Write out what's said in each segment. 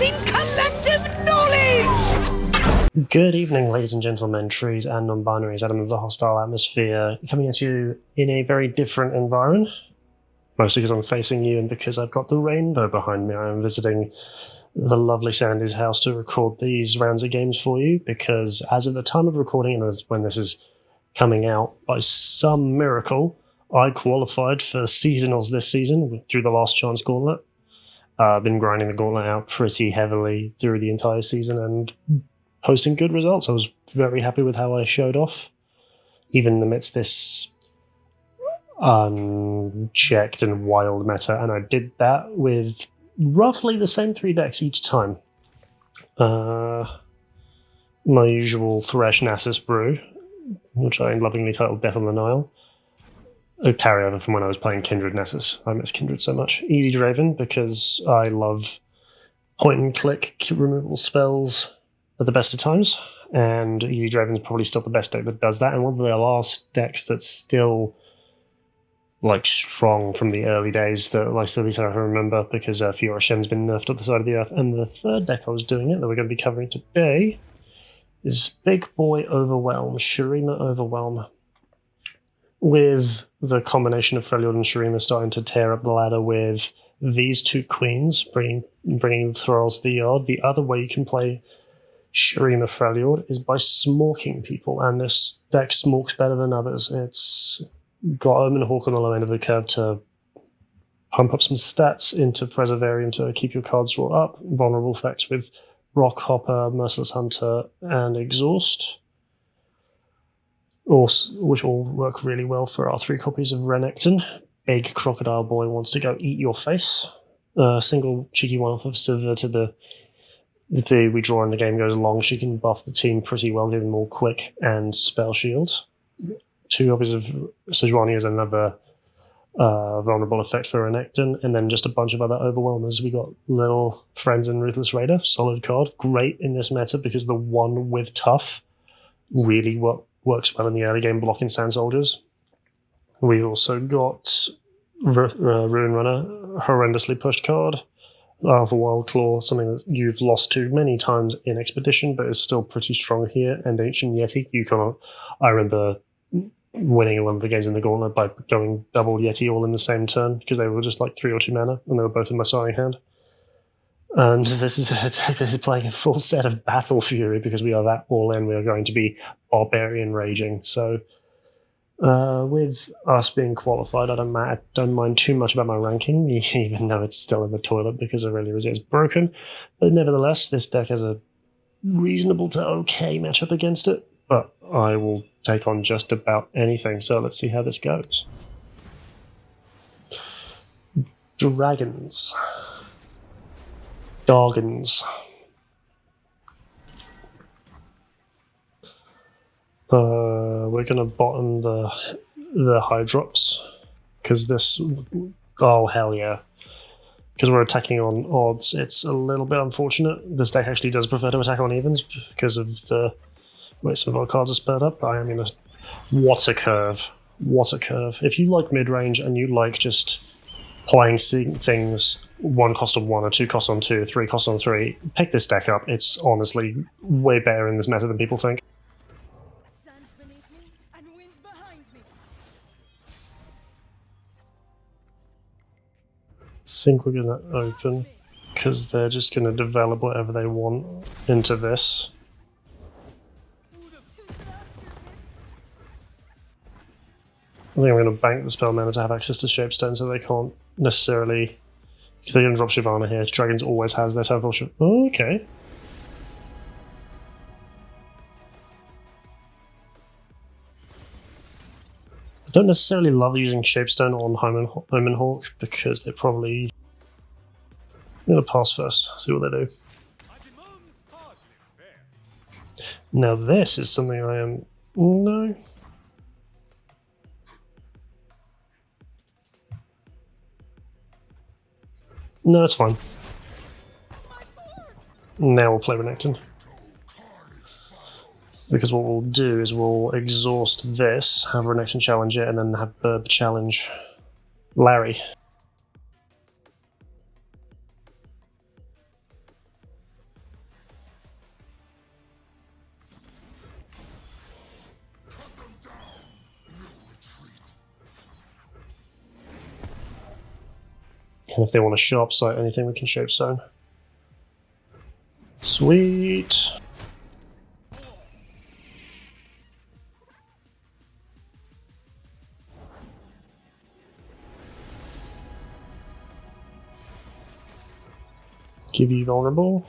in collective knowledge! Good evening, ladies and gentlemen, trees and non-binaries, Adam of the Hostile Atmosphere, coming at you in a very different environment. Mostly because I'm facing you and because I've got the rainbow behind me. I am visiting the lovely Sandy's house to record these rounds of games for you, because as of the time of recording, and as when this is coming out, by some miracle, I qualified for seasonals this season through the Last Chance Gauntlet. I've been grinding the gauntlet out pretty heavily through the entire season and posting good results. I was very happy with how I showed off, even amidst this unchecked and wild meta, and I did that with roughly the same 3 decks each time. My usual Thresh Nasus brew, which I lovingly titled Death on the Nile, a carryover from when I was playing Kindred Nessus. I miss Kindred so much. Easy Draven, because I love point-and-click removal spells at the best of times, and Easy Draven's probably still the best deck that does that, and one of the last decks that's still strong from the early days that at least I remember, because Fiora Shen's been nerfed off the side of the earth. And the third deck I was doing it, that we're going to be covering today, is Big Boy Overwhelm, Shurima Overwhelm, with the combination of Freljord and Shurima starting to tear up the ladder with these 2 queens, bringing the thralls to the yard. The other way you can play Shurima Freljord is by smorking people, and this deck smorks better than others. It's got Omen Hawk on the low end of the curve to pump up some stats into Preservarium to keep your cards drawn up, vulnerable effects with Rock Hopper, Merciless Hunter, and Exhaust, which all work really well for our 3 copies of Renekton. Big Crocodile Boy wants to go eat your face. Single cheeky one off of Sivir to the we draw and the game goes along. She can buff the team pretty well, giving more quick and spell shield. 2 copies of Sejuani is another vulnerable effect for Renekton, and then just a bunch of other overwhelmers. We got Little Friends and Ruthless Raider, solid card, great in this meta because the one with tough really works well in the early game, blocking Sand Soldiers. We also got Ruin Runner, horrendously pushed card. For Wild Claw, something that you've lost to many times in Expedition, but is still pretty strong here. And Ancient Yeti, I remember winning one of the games in the Gauntlet by going double Yeti all in the same turn, because they were just 3 or 2 mana, and they were both in my starting hand. And this is playing a full set of Battle Fury, because we are that all in. We are going to be Barbarian Raging. So with us being qualified, I don't mind too much about my ranking, even though it's still in the toilet because it really is broken. But nevertheless, this deck has a reasonable to okay matchup against it, but I will take on just about anything, so let's see how this goes. Dragons. Doggins. We're gonna bottom the high drops, because this... Oh, hell yeah. Because we're attacking on odds, it's a little bit unfortunate. This deck actually does prefer to attack on evens because of the way some of our cards are spurred up. I am in a... What a curve. What a curve. If you like mid-range and you like just playing things 1 cost on 1 or 2 cost on 2, 3 cost on 3, pick this deck up. It's honestly way better in this meta than people think. Sands beneath me and winds behind me. I think we're going to open, because they're just going to develop whatever they want into this. I think I'm going to bank the spell mana to have access to Shapestone, so they can't necessarily... Because they're going to drop Shyvana here. Dragons always has their Turnfall Shiv... Oh, okay. I don't necessarily love using Shapestone on Omen Hawk, because they're probably... I'm going to pass first, see what they do. Now this is something I am... No... No, it's fine. Now we'll play Renekton. Because what we'll do is we'll exhaust this, have Renekton challenge it, and then have Burb challenge Larry. And if they want a sharp sight, anything we can shape stone. Sweet. Give you vulnerable.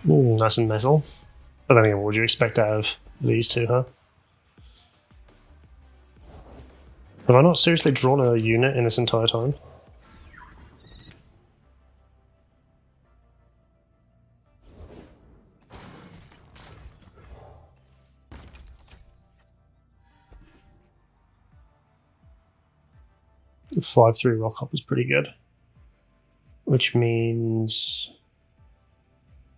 Ooh, nice and metal. But then again, what would you expect out of these two, huh? Have I not seriously drawn a unit in this entire time? The 5/3 rock hop is pretty good. Which means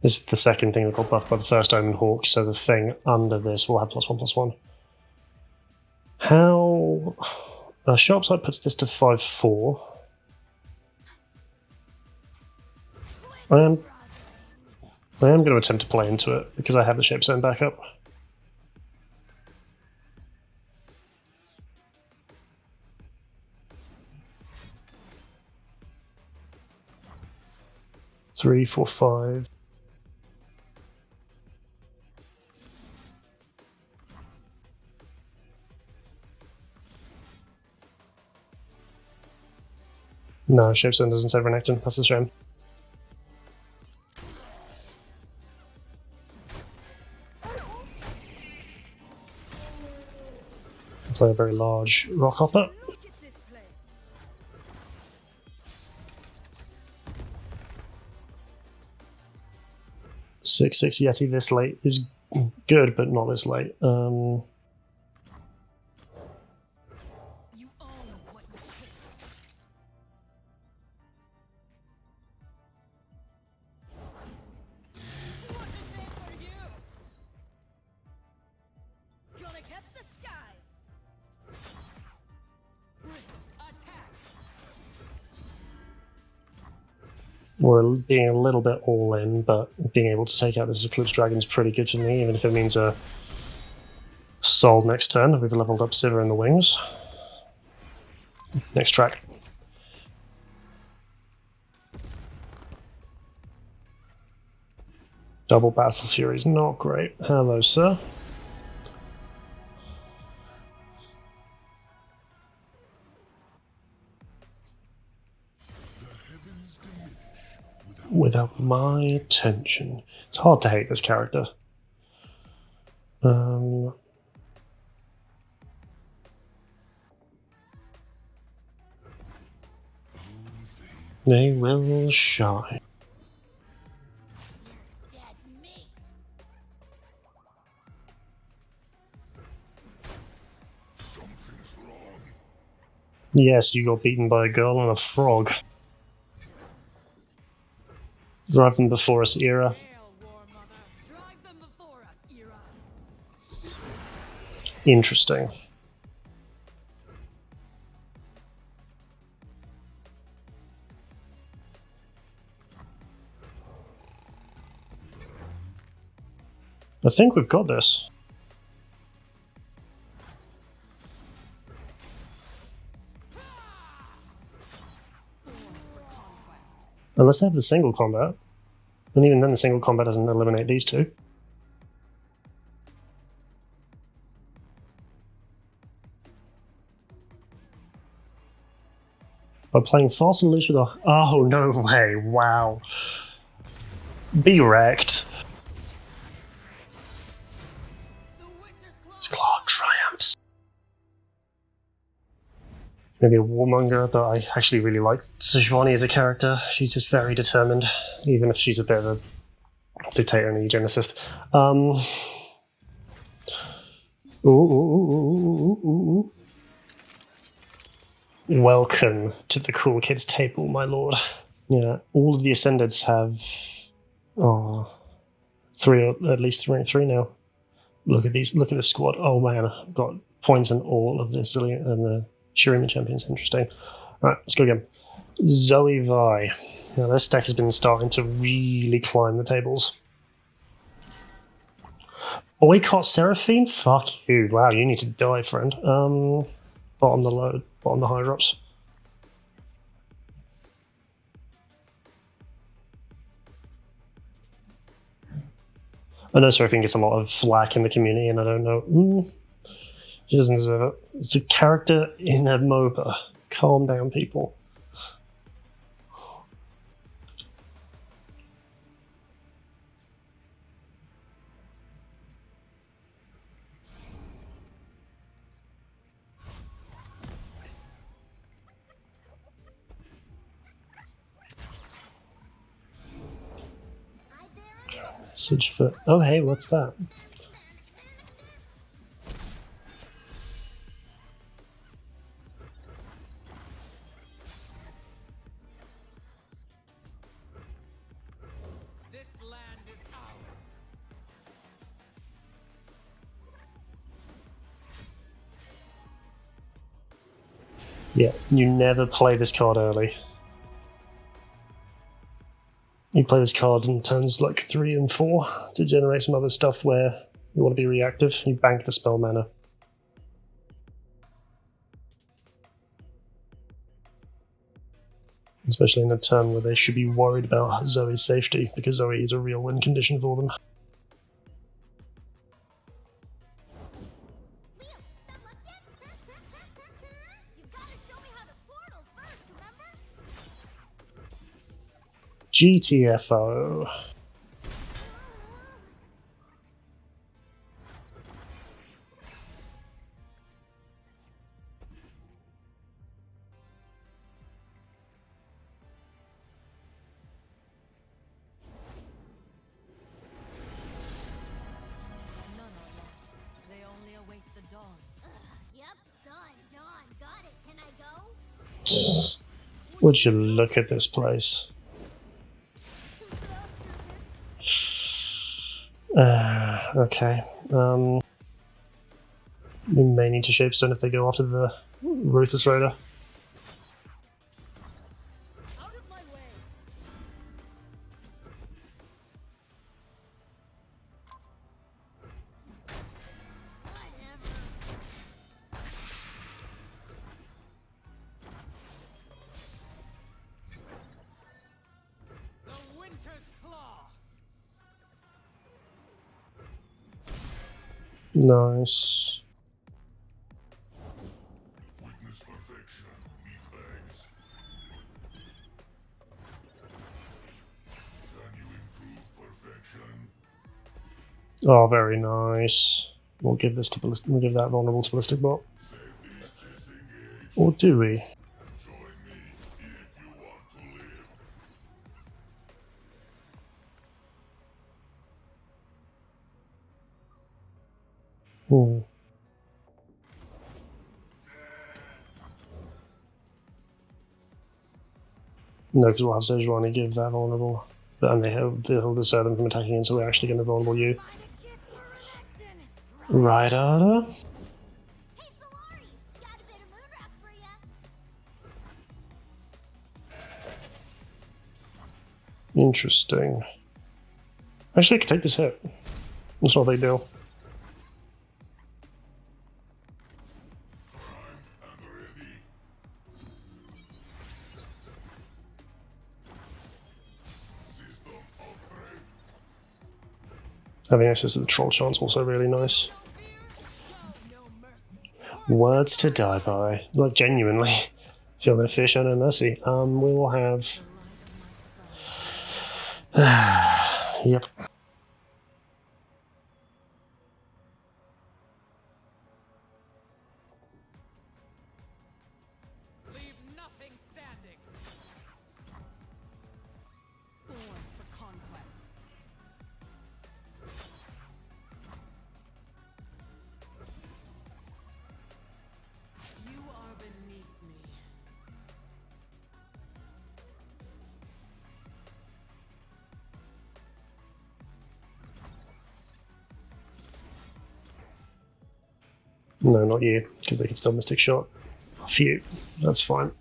this is the second thing that got buffed by the first Omen Hawk, so the thing under this will have +1/+1. How... Sharp Sight puts this to 5/4. I am going to attempt to play into it, because I have the shape zone back up. Three, 4, 5. No, shape zone doesn't say Renekton. That's a shame. Play a very large rock hopper. Look at this place. Six Yeti this late is good, but not this late. You own what you hate. What is it for you? Gonna catch the sky. Attack. We're being a little bit all in, but being able to take out this Eclipse Dragon is pretty good for me, even if it means a soul next turn. We've leveled up Sivir in the wings. Next track. Double Battle Fury is not great. Hello, sir. Without my attention. It's hard to hate this character. They will shine. Dead meat. Something's wrong. Yes, you got beaten by a girl and a frog. Drive them before us, era. Hail, War Mother. Drive them before us, Era. Interesting. I think we've got this. Unless they have the single combat. And even then the single combat doesn't eliminate these two. By playing fast and loose with a... Oh, no way. Wow. Be wrecked. The Winter's Clock. Clark triumphs. Maybe a warmonger, but I actually really like Sejuani as a character. She's just very determined, even if she's a bit of a dictator and a eugenicist. Ooh. Welcome to the cool kids table, my lord. Yeah, all of the Ascendeds have three, at least three now. Look at these. Look at this squad. Oh man, I've got points in all of the Zillion and the Shurima champions. Interesting. All right, let's go again. Zoe Vi. Now this deck has been starting to really climb the tables. Boycott Seraphine? Fuck you. Wow, you need to die, friend. Bottom the high drops. I know Seraphine gets a lot of flack in the community, and I don't know. She doesn't deserve it. It's a character in a MOBA. Calm down, people. Message for... Oh, hey, what's that? This land is ours. Yeah, you never play this card early. You play this card in turns like 3 and 4 to generate some other stuff where you want to be reactive. You bank the spell mana. Especially in a turn where they should be worried about Zoe's safety, because Zoe is a real win condition for them. GTFO. None are lost. They only await the dawn. Yep, son, Dawn, got it. Can I go? Would you look at this place? Okay. We may need to Shapestone if they go after the Ruthless Raider. Out of my way. Whatever. The Winter's Claw. Nice. Witness perfection, meatbags. Can you improve perfection? Oh, very nice. We'll give this to ballistic. We'll give that vulnerable to ballistic bot. Safety, disengage. Or do we? Join me if you want to live. Hmm. No, because we'll have Sejuani give that vulnerable. But and they'll deter them from attacking in, so we're actually going to vulnerable you. Find a gift for Renekton. Right, Ada? Hey, Solari, got a bit of moon rock for ya. Interesting. Actually, I could take this hit. It's not a big deal. And ready. System upgrade. Having access to the troll chant's also really nice. No mercy. Words to die by. Like, genuinely. Feel no fear, show no mercy. We will have... Yep. Leave nothing standing. Born for conquest. You are beneath me. No, not you, because they can still Mystic Shot. Off you. That's fine.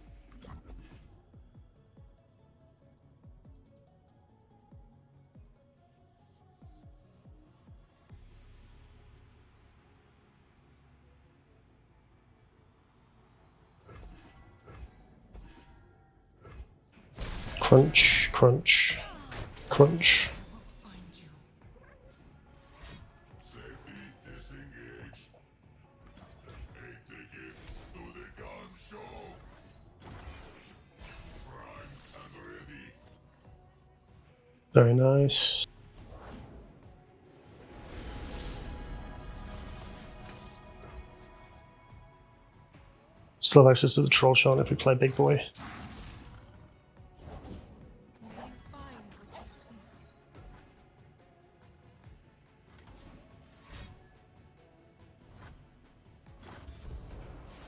Crunch, crunch, crunch. Safety disengaged. A ticket to the gun show. Primed and ready. Very nice. Still have access to the troll shot if we play big boy. May you find what you seek.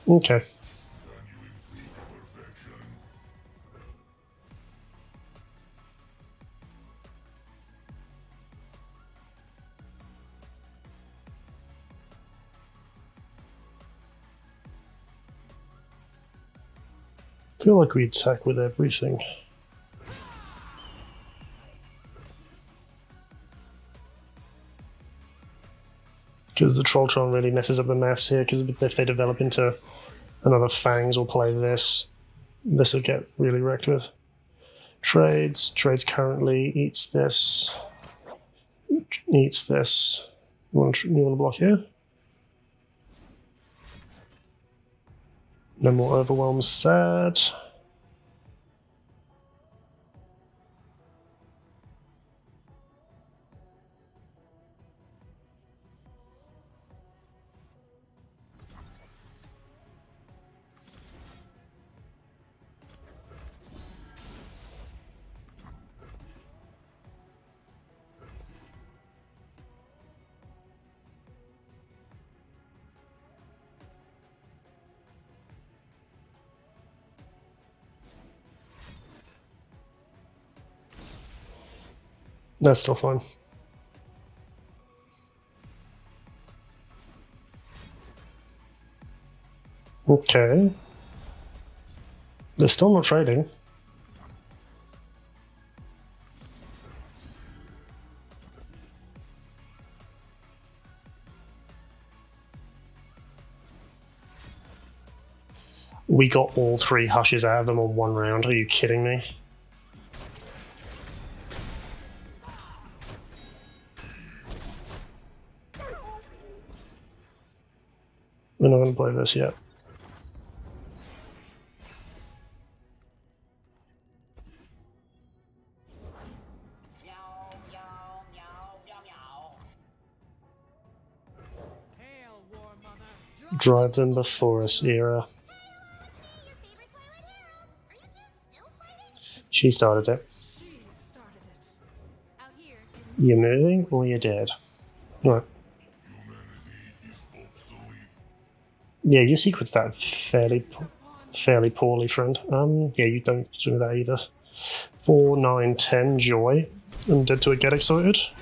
Okay. Can you improve perfection? Feel like we attack with everything. Because the Trolltron really messes up the maths here, because if they develop into another Fangs or play this will get really wrecked with. Trades currently eats this. Eats this. You want to block here? No more Overwhelm, sad. That's still fine. Okay. They're still not trading. We got all 3 hushes out of them on 1 round. Are you kidding me? We're not going to play this yet. Hail, War Mother. Drive them before us, era. Your favorite Twilight Herald. Are you two still fighting? She started it. She started it. Out here. You're moving or you're dead. Right. Humanity is obsolete. Yeah, you sequenced that fairly poorly, friend. Yeah, you don't do that either. 4, 9, 10, joy. I'm dead to a get excited. Safety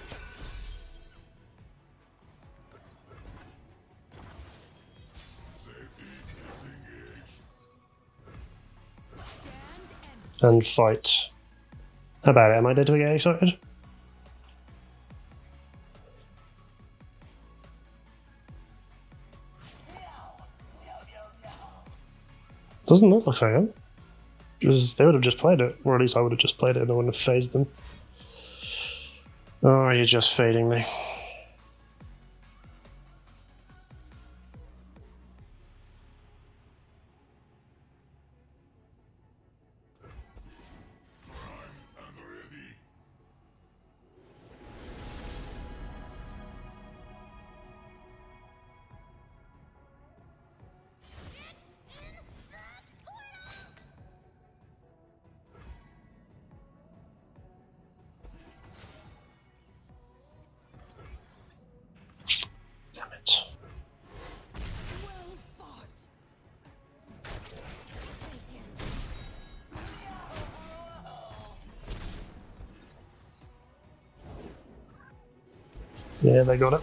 disengaged. Stand and And fight. How about it? Am I dead to a get excited? Doesn't look like I am. Because they would have just played it. Or at least I would have just played it and I wouldn't have phased them. Oh, you're just fading me. And ready. Damn it. well fought. Yeah, they got it.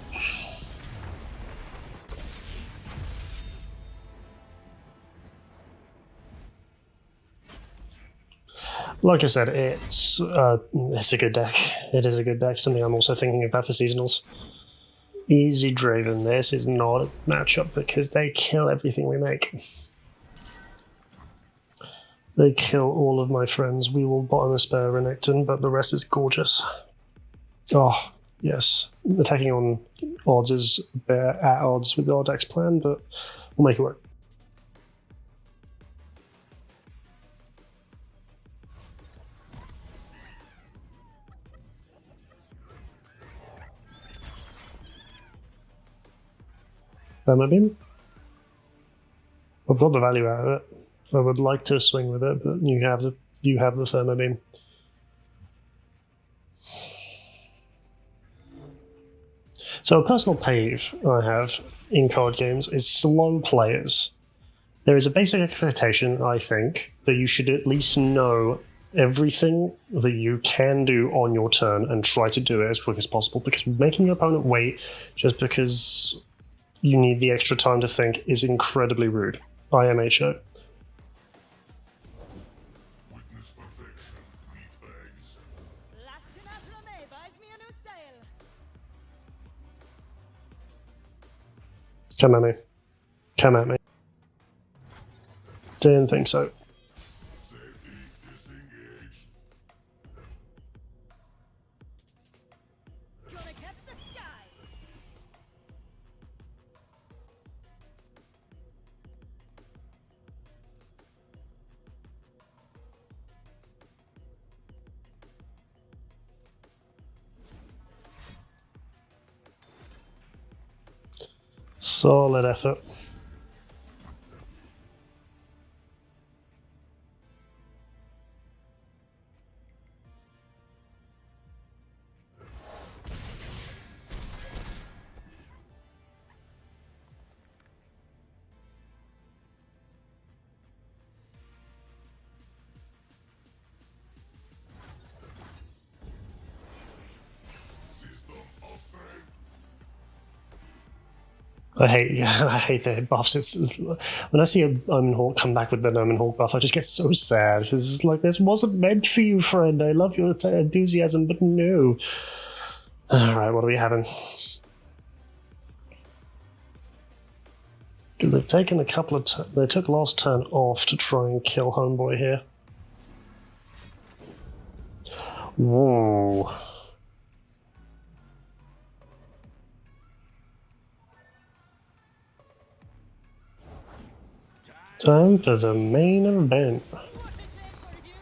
Like I said, it's a good deck. It is a good deck. Something I'm also thinking about for seasonals. Easy Draven. This is not a matchup because they kill everything we make. They kill all of my friends. We will bottom a spare Renekton, but the rest is gorgeous. Oh, yes. Attacking on odds is at odds with our deck's plan, but we'll make it work. Thermo Beam. I've got the value out of it. I would like to swing with it, but you have the Thermo Beam. So a personal pave I have in card games is slow players. There is a basic expectation, I think, that you should at least know everything that you can do on your turn and try to do it as quick as possible, because making your opponent wait just because you need the extra time to think is incredibly rude. IMHO. Witness perfection, meatbags. Lastinat Rame buys me a new sail. Come at me. Come at me. Didn't think so. Safety disengaged. Gonna catch the sky. Solid effort. System upgrade. I hate the buffs. It's when I see a Omen Hawk come back with the Omen Hawk buff, I just get so sad because it's like, this wasn't meant for you, friend. I love your enthusiasm, but no. All right, what are we having? They've taken a couple of. They took last turn off to try and kill Homeboy here. Whoa. Time for the main event. What is name for you?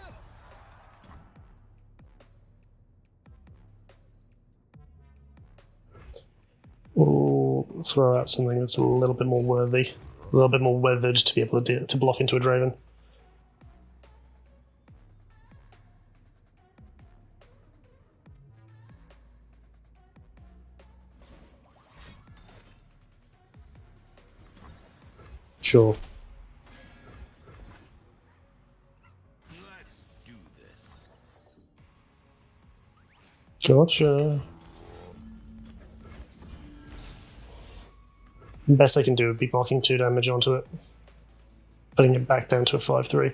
We'll throw out something that's a little bit more worthy, a little bit more weathered to be able to block into a Draven. Sure. Let's do this. Gotcha. Best they can do would be blocking 2 damage onto it, putting it back down to a 5/3.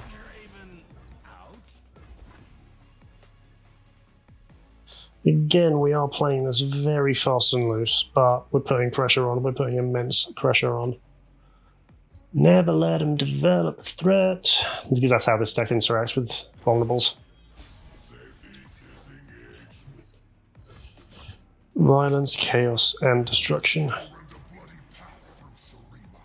Draven out. Again, we are playing this very fast and loose, but we're putting pressure on. We're putting immense pressure on. Never let him develop a threat, because that's how this deck interacts with vulnerables. Safety disengaged. Violence, chaos, and destruction. Rend a bloody path through Shurima.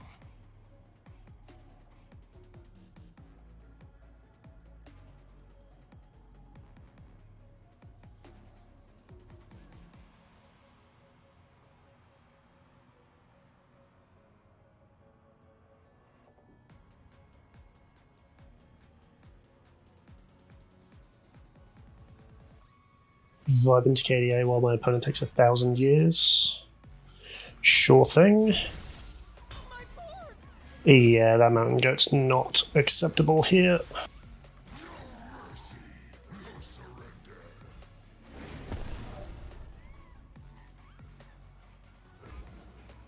Vibe into KDA while my opponent takes 1,000 years. Sure thing. My board. Yeah, that mountain goat's not acceptable here.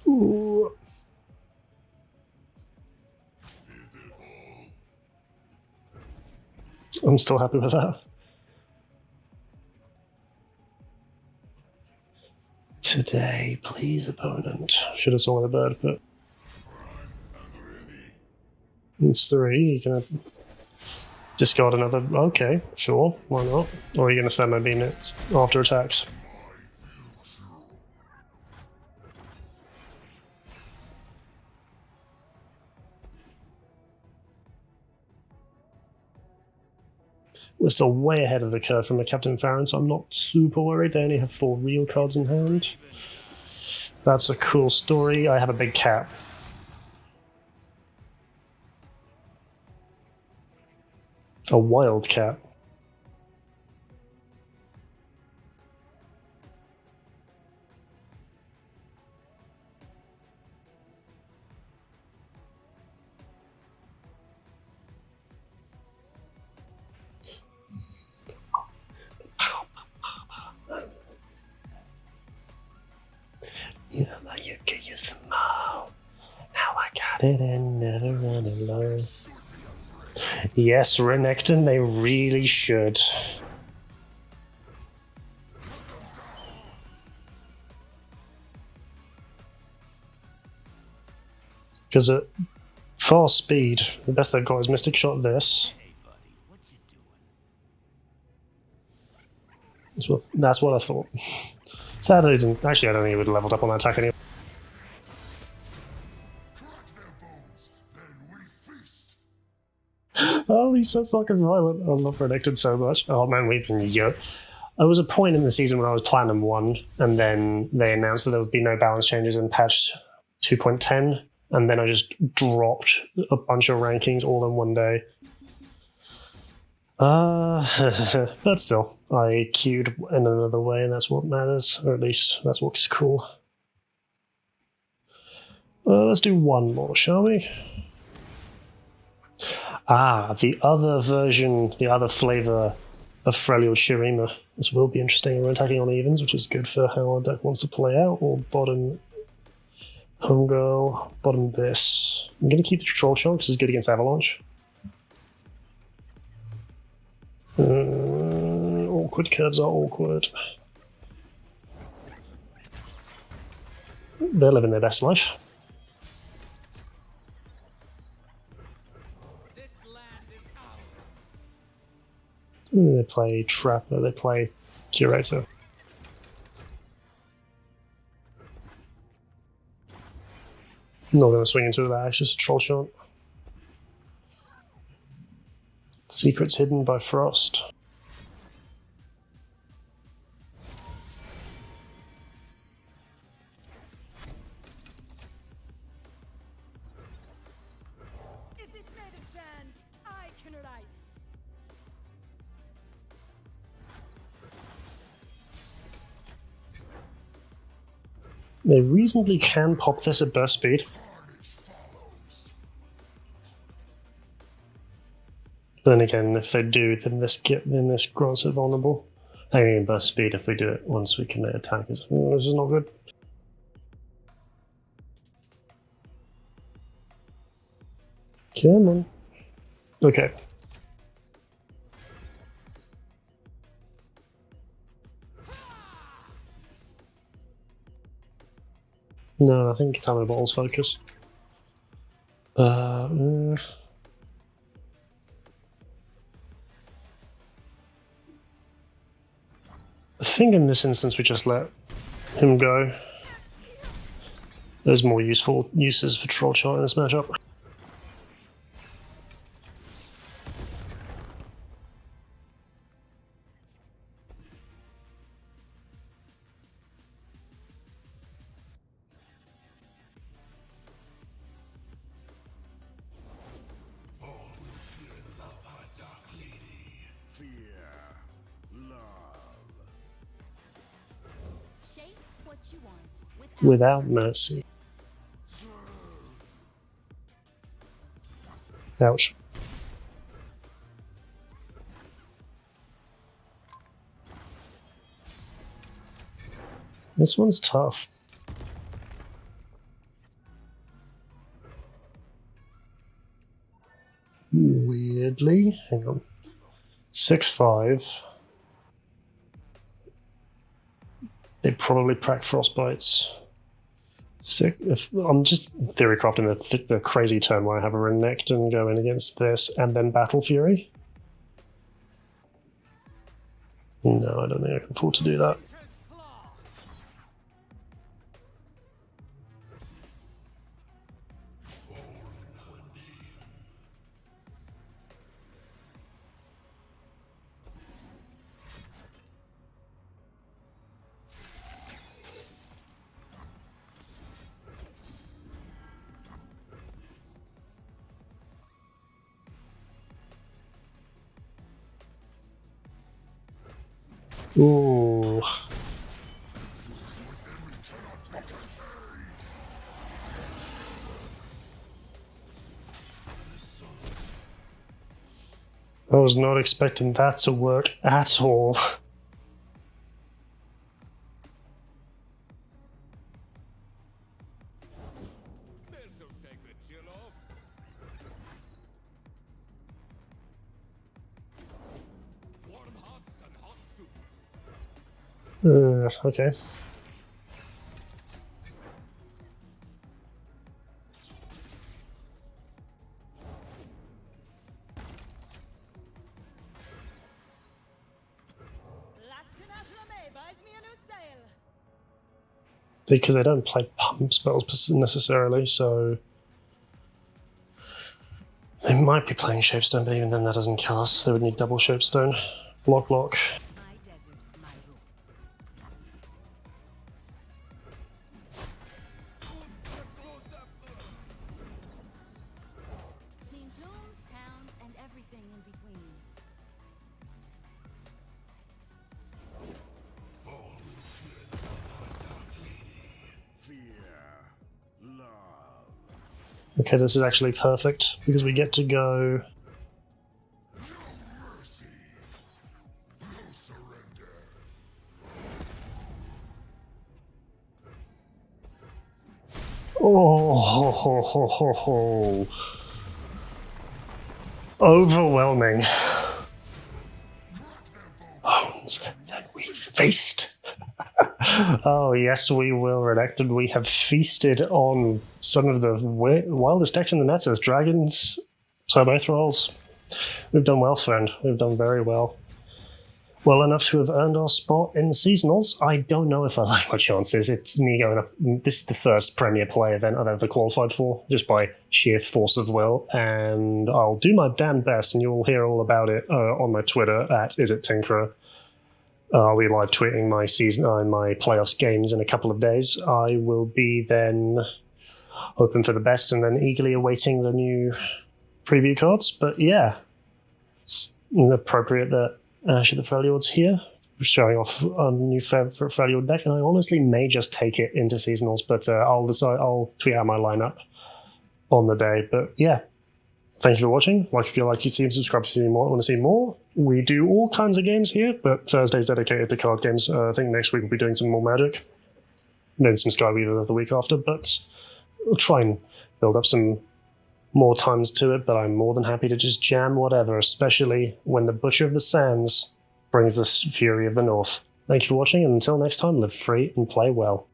Ooh. I'm still happy with that. today, please, opponent. Should have saw the bird, but it's 3. You're gonna discard another. Okay, sure, why not? Or are you gonna thermo beam it after attacks? We're still way ahead of the curve from the Captain Farron, so I'm not super worried. They only have 4 real cards in hand. That's a cool story. I have a big cat. A wild cat. Yeah, you get you some more. Now I got it and never run alone. Yes, Renekton, they really should. Because at fast speed, the best they've got is Mystic Shot this. That's what I thought. Sadly, didn't. Actually, I don't think he would have leveled up on that attack anyway. Crack their bones, then we feast. Oh, he's so fucking violent. I love Renekton so much. Oh man, we've been yo. There was a point in the season when I was Platinum 1, and then they announced that there would be no balance changes in patch 2.10, and then I just dropped a bunch of rankings all in one day. But still, I queued in another way, and that's what matters, or at least that's what's cool. Let's do one more, shall we? Ah, the other version, the other flavor of Freljord Shirima. This will be interesting. We're attacking on evens, which is good for how our deck wants to play out. Or bottom Homegirl, bottom this. I'm going to keep the Troll Shot because it's good against Avalanche. Awkward curves are awkward. They're living their best life. This land is ours. They play Trapper, they play Curator. Not going to swing into that, it's just a Troll Shot. Secrets hidden by Frost. If it's made of sand, I can write it. They reasonably can pop this at burst speed. But then again, if they do, then this grants it vulnerable. I mean, burst speed if we do it once we commit attack is this is not good. Come on. Okay. No, I think Tamil Bottle's focus. I think in this instance we just let him go. There's more useful uses for Troll Shot in this matchup. Chase what you want Without mercy. Ouch. This one's tough. Weirdly, hang on. 6-5. They probably prac frostbites. Sick. If I'm just theory crafting the crazy turn where I have a Renekton go in against this and then Battle Fury. No, I don't think I can afford to do that. Ooh. I was not expecting that to work at all. This'll take the chill off. Warm hots and hot soup. Okay. Buys me a new sail. Because they don't play pump spells necessarily, so they might be playing Shapestone, but even then that doesn't kill us. They would need double Shapestone. Block. My desert, my rules. Seen tombs, towns, and everything in between. Fear, love. Okay, this is actually perfect because we get to go. Mercy. No surrender. Oh, overwhelming. Bones that we feast. Oh yes, we will, Renekton. We have feasted on some of the wildest decks in the meta. Dragons, Turbo Thralls. We've done well, friend. We've done very well. Well enough to have earned our spot in the seasonals. I don't know if I like my chances. It's me going up. This is the first Premier Play event I've ever qualified for, just by sheer force of will. And I'll do my damn best, and you'll hear all about it on my Twitter at isittinkerer. I'll be live tweeting my season, my playoffs games in a couple of days. I will be then hoping for the best and then eagerly awaiting the new preview cards. But yeah, it's appropriate that Ash of the Freljord's here, showing off a new favorite Freljord deck, and I honestly may just take it into seasonals, but I'll tweet out my lineup on the day. But yeah, thank you for watching. Like if you like your team, subscribe if you want to see more. We do all kinds of games here, but Thursday's dedicated to card games. I think next week we'll be doing some more Magic, and then some Skyweaver the week after, but we'll try and build up some more times to it, but I'm more than happy to just jam whatever, especially when the Butcher of the Sands brings the Fury of the North. Thank you for watching, and until next time, live free and play well.